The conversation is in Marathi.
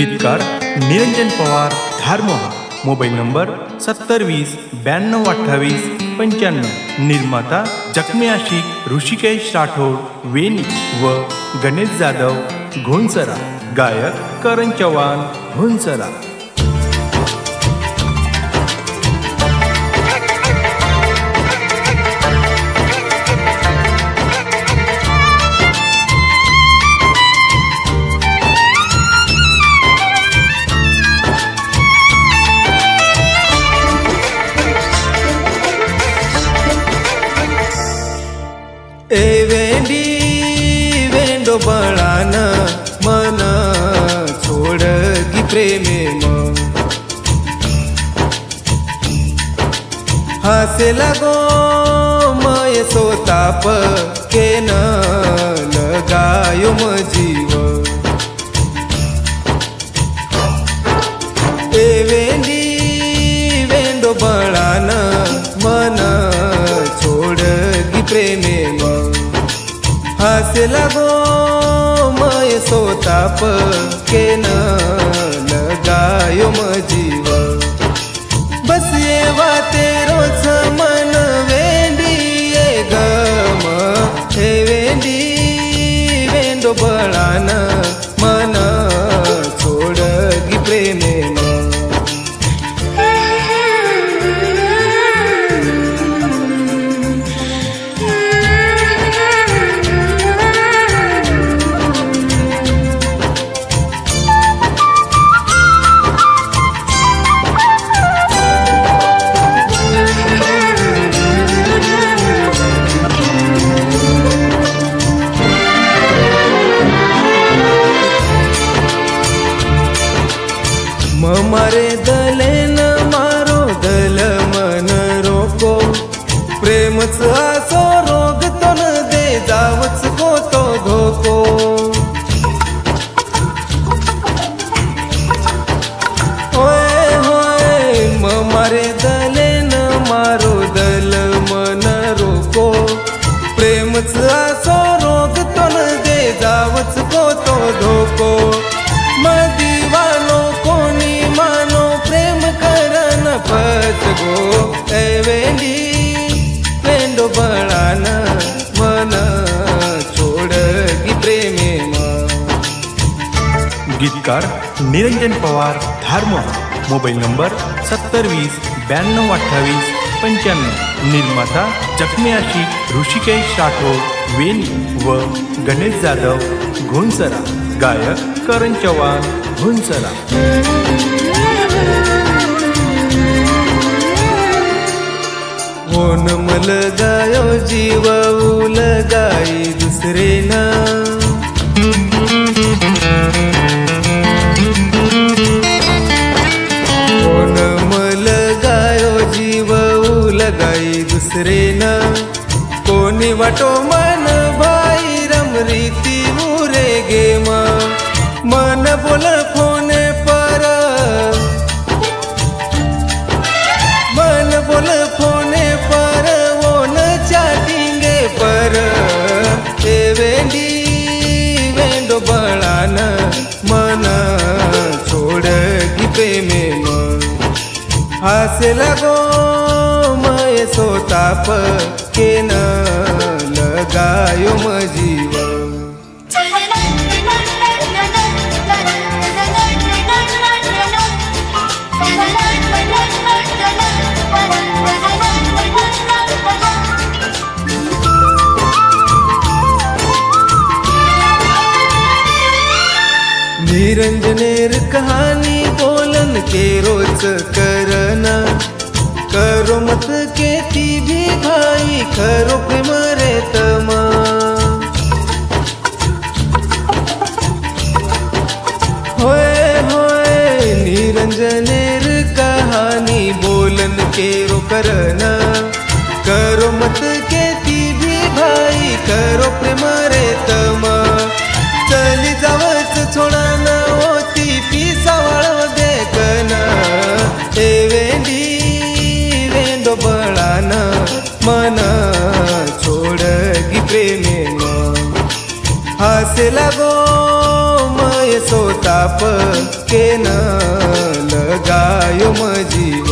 गीतकार निरंजन पवार धारमोहा. Mobile number 7020 9228 95. निर्माता जखमी आशिक ऋषिकेश राठोड वेणी व गणेश जाधव घोणसरा. गायक करण चव्हाण घोणसरा. ए वेंडी वेंडो बळान मन छोड गी प्रेमे मग हासे लागो मय सोताप केन लगायो म जीव. ए वेंडी वेंडो बळान मन छोड गी प्रेमे मग हासे लागो मय सोताप केन लगायो म जीव. बस ये वाते रोज मन वेंडी ये गम हे वेंडी वेंडो बळान मन छोड गी प्रेमे मग. मारे दलेन मारो दल मन रोको प्रेमच आसो रोग तो न दे जावच को तो धोको. होय होय मारे दलेन मारो दल मन रोको प्रेमच आसो रोग तो न दे जावच को तो धोको. मदीवानो कोणी मानो प्रेम करन पत गो. ए वेंडी वेंडो बळान मन छोड गी प्रेमे मग. गीतकार निरंजन पवार धारमोहा. Mobile number 7020 9228 95. निर्माता जखमी आशिक ऋषिकेश राठोड वेणी व गणेश जाधव घोणसरा. गायक करण चव्हाण घोणसरा. होन मल गायो जीव उलगाई दुसरे ना. होन मल गायो जीव उलगाई दुसरे ना. कोणी वाटो मन भाई रम रीती उरे गेम मन बोल फोने पर मन बोल फोने पर वो न चाटिंगे पर. ए वेंडी वेंडो बळान मन छोड गी प्रेमे मग. हासे लागो मय सोताप केन लगायो म जीव. निरंजनेर कहानी बोलन के रोज करना. करो मत के ती भी भाई खरो प्रेम रे तमा. होय होय निरंजनेर कहानी बोलन के रो करना. करो मत के ती भी भाई खरो प्रेम रे तमा. चली जावच छोडाना होती पिसावळ देखना. ए वेंडी वेंडो बळान मन छोड गी प्रेमे मग. हासे लागो मय सोत ताप के न लगायो मजीव